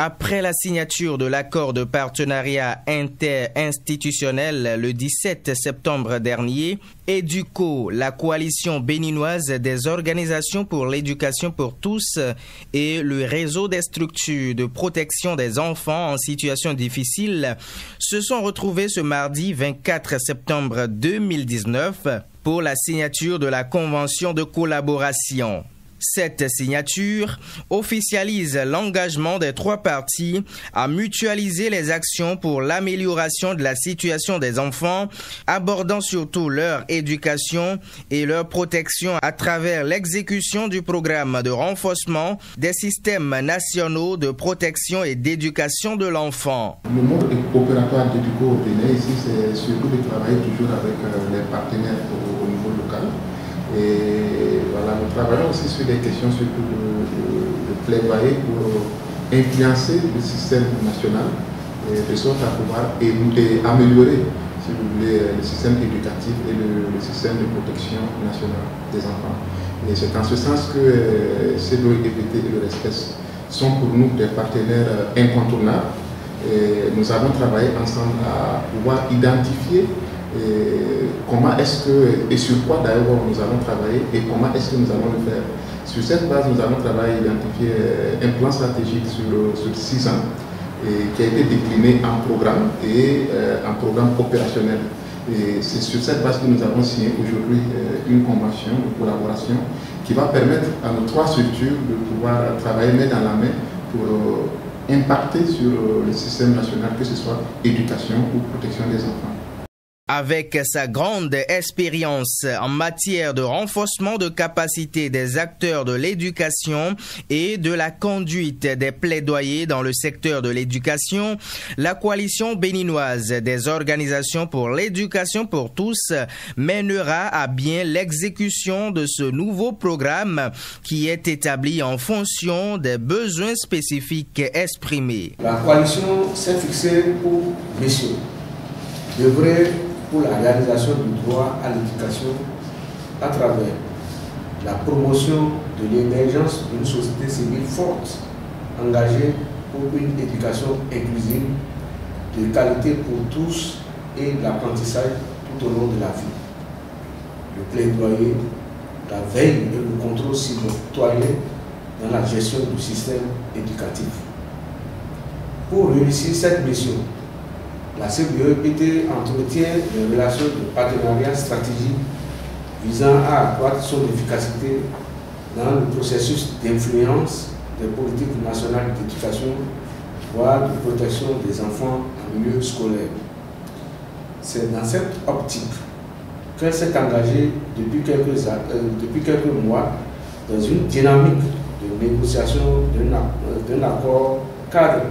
Après la signature de l'accord de partenariat interinstitutionnel le 17 septembre dernier, EDUCO, la coalition béninoise des organisations pour l'éducation pour tous et le réseau des structures de protection des enfants en situation difficile se sont retrouvés ce mardi 24 septembre 2019 pour la signature de la convention de collaboration. Cette signature officialise l'engagement des trois parties à mutualiser les actions pour l'amélioration de la situation des enfants, abordant surtout leur éducation et leur protection à travers l'exécution du programme de renforcement des systèmes nationaux de protection et d'éducation de l'enfant. Le mode opératoire d'EDUCO au Bénin ici, c'est surtout de travailler toujours avec les partenaires au niveau local. Et voilà, nous travaillons aussi sur des questions surtout de plaidoyer pour influencer le système national de sorte à pouvoir améliorer, si vous voulez, le système éducatif et le système de protection nationale des enfants. Et c'est en ce sens que CEDO-EPT et le RESPES sont pour nous des partenaires incontournables. Et nous avons travaillé ensemble à pouvoir identifier comment est-ce que, et sur quoi d'ailleurs nous allons travailler et comment est-ce que nous allons le faire. Sur cette base, nous allons travailler à identifier un plan stratégique sur 6 ans qui a été décliné en programme et en programme opérationnel. Et c'est sur cette base que nous avons signé aujourd'hui une convention de collaboration qui va permettre à nos trois structures de pouvoir travailler main dans la main pour impacter sur le système national, que ce soit éducation ou protection des enfants. Avec sa grande expérience en matière de renforcement de capacité des acteurs de l'éducation et de la conduite des plaidoyers dans le secteur de l'éducation, la coalition béninoise des organisations pour l'éducation pour tous mènera à bien l'exécution de ce nouveau programme qui est établi en fonction des besoins spécifiques exprimés. La coalition s'est fixée pour mission d'œuvrer pour la réalisation du droit à l'éducation à travers la promotion de l'émergence d'une société civile forte, engagée pour une éducation inclusive, de qualité pour tous et l'apprentissage tout au long de la vie. Le plaidoyer, la veille et le contrôle citoyen dans la gestion du système éducatif. Pour réussir cette mission, la CEDO-EPT entretient des relations de partenariat stratégique visant à accroître son efficacité dans le processus d'influence des politiques nationales d'éducation, voire de protection des enfants en milieu scolaire. C'est dans cette optique qu'elle s'est engagée depuis quelques mois dans une dynamique de négociation d'un accord cadre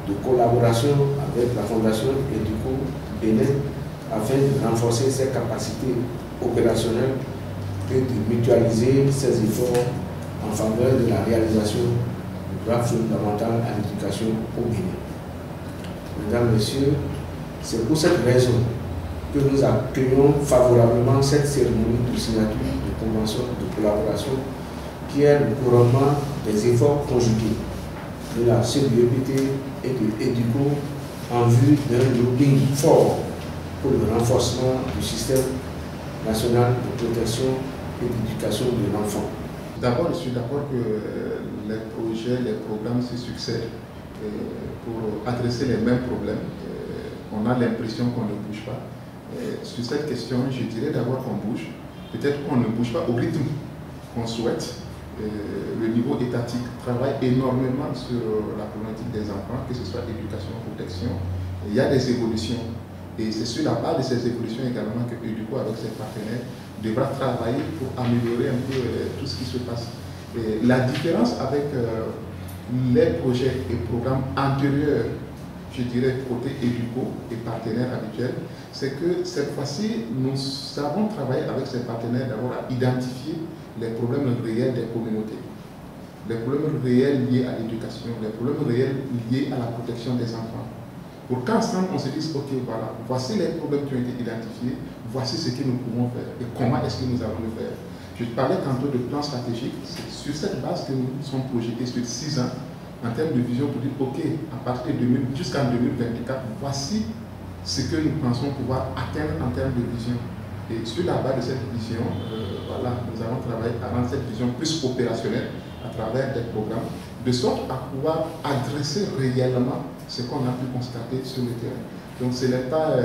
de collaboration avec la Fondation EDUCO Bénin afin de renforcer ses capacités opérationnelles et de mutualiser ses efforts en faveur de la réalisation du droit fondamental à l'éducation au Bénin. Mesdames, Messieurs, c'est pour cette raison que nous accueillons favorablement cette cérémonie de signature de convention de collaboration qui est le couronnement des efforts conjugués de la CEDO-EPT et de EDUCO en vue d'un lobbying fort pour le renforcement du système national de protection et d'éducation de l'enfant. D'abord, je suis d'accord que les projets, les programmes se succèdent pour adresser les mêmes problèmes. On a l'impression qu'on ne bouge pas. Sur cette question, je dirais d'abord qu'on bouge. Peut-être qu'on ne bouge pas au rythme qu'on souhaite. Le niveau étatique travaille énormément sur la problématique des enfants, que ce soit éducation, protection. Il y a des évolutions. Et c'est sur la base de ces évolutions également que EDUCO, avec ses partenaires, devra travailler pour améliorer un peu tout ce qui se passe. Et la différence avec les projets et programmes antérieurs, je dirais côté EDUCO et partenaires habituels, c'est que cette fois-ci, nous avons travaillé avec ces partenaires d'abord à identifier les problèmes réels des communautés, les problèmes réels liés à l'éducation, les problèmes réels liés à la protection des enfants. Pour qu'ensemble on se dise, ok, voilà, voici les problèmes qui ont été identifiés, voici ce que nous pouvons faire et comment est-ce que nous allons le faire. Je parlais tantôt de plan stratégique, c'est sur cette base que nous sommes projetés sur 6 ans en termes de vision pour dire, ok, à partir de jusqu'en 2024, voici ce que nous pensons pouvoir atteindre en termes de vision. Et sur la base de cette vision, voilà, nous allons travailler à rendre cette vision plus opérationnelle à travers des programmes, de sorte à pouvoir adresser réellement ce qu'on a pu constater sur le terrain. Donc ce n'est pas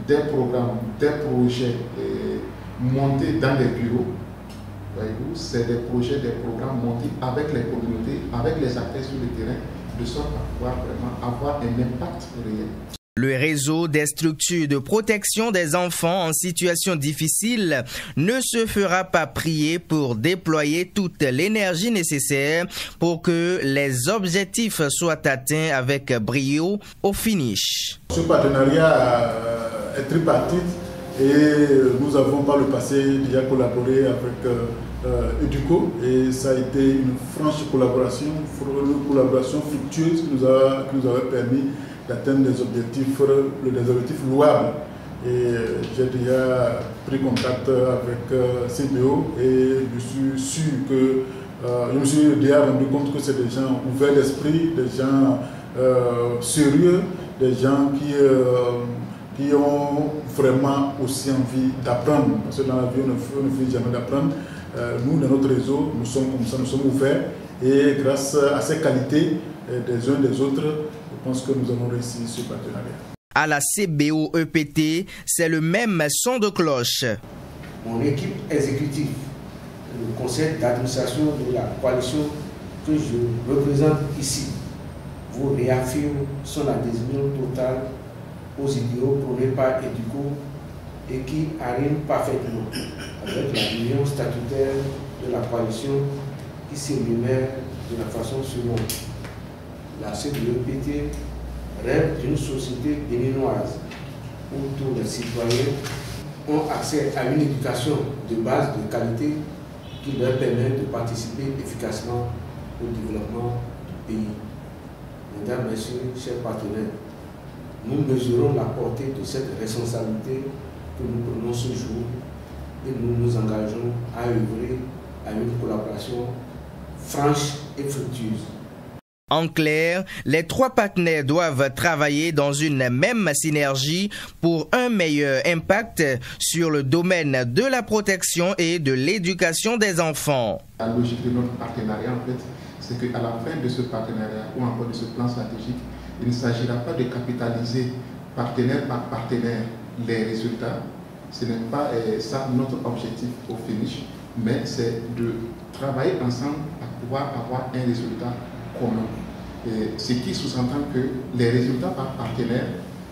des programmes, des projets montés dans les bureaux, voyez-vous, c'est des projets, des programmes montés avec les communautés, avec les acteurs sur le terrain, de sorte à pouvoir vraiment avoir un impact réel. Le réseau des structures de protection des enfants en situation difficile ne se fera pas prier pour déployer toute l'énergie nécessaire pour que les objectifs soient atteints avec brio au finish. Ce partenariat est tripartite et nous avons par le passé déjà collaboré avec EDUCO et ça a été une franche collaboration, fructueuse qui nous avait permis d'atteindre des objectifs louables. Et j'ai déjà pris contact avec CBO et je suis sûr que je me suis déjà rendu compte que c'est des gens ouverts d'esprit, des gens sérieux, des gens qui ont vraiment aussi envie d'apprendre. Parce que dans la vie, on ne finit jamais d'apprendre. Nous, dans notre réseau, nous sommes comme ça, nous sommes ouverts. Et grâce à ces qualités des uns des autres, je pense que nous avons réussi ce partenariat. À la CBO-EPT, c'est le même son de cloche. Mon équipe exécutive, le conseil d'administration de la coalition que je représente ici, vous réaffirme son adhésion totale aux idéaux prônés par EDUCO et qui arrivent parfaitement avec la vision statutaire de la coalition qui s'énumère de la façon suivante. La CBO-EPT rêve d'une société béninoise où tous les citoyens ont accès à une éducation de base de qualité qui leur permet de participer efficacement au développement du pays. Mesdames, Messieurs, chers partenaires, nous mesurons la portée de cette responsabilité que nous prenons ce jour et nous nous engageons à œuvrer à une collaboration franche et fructueuse. En clair, les trois partenaires doivent travailler dans une même synergie pour un meilleur impact sur le domaine de la protection et de l'éducation des enfants. La logique de notre partenariat, en fait, c'est qu'à la fin de ce partenariat ou encore de ce plan stratégique, il ne s'agira pas de capitaliser partenaire par partenaire les résultats. Ce n'est pas ça notre objectif au finish, mais c'est de travailler ensemble à pouvoir avoir un résultat commun. Et ce qui sous-entend que les résultats par partenaire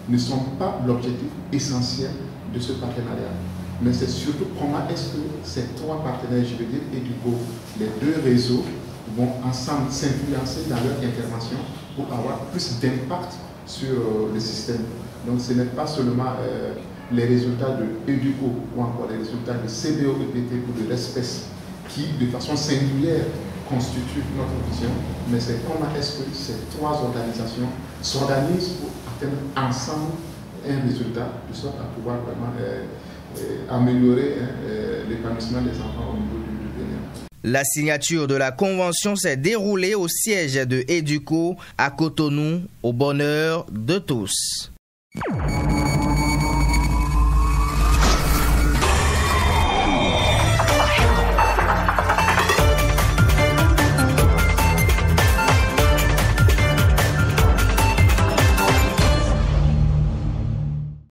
ne sont pas l'objectif essentiel de ce partenariat. Mais c'est surtout comment est-ce que ces trois partenaires, je veux dire, EDUCO, les deux réseaux, vont ensemble s'influencer dans leur intervention pour avoir plus d'impact sur le système. Donc ce n'est pas seulement les résultats de EDUCO ou encore les résultats de CBO-EPT ou de l'espèce qui, de façon singulière, constituent notre vision, mais c'est comment est-ce que ces trois organisations s'organisent pour atteindre ensemble un résultat, de sorte à pouvoir vraiment améliorer l'épanouissement des enfants au niveau du Bénin. La signature de la convention s'est déroulée au siège de EDUCO à Cotonou, au bonheur de tous.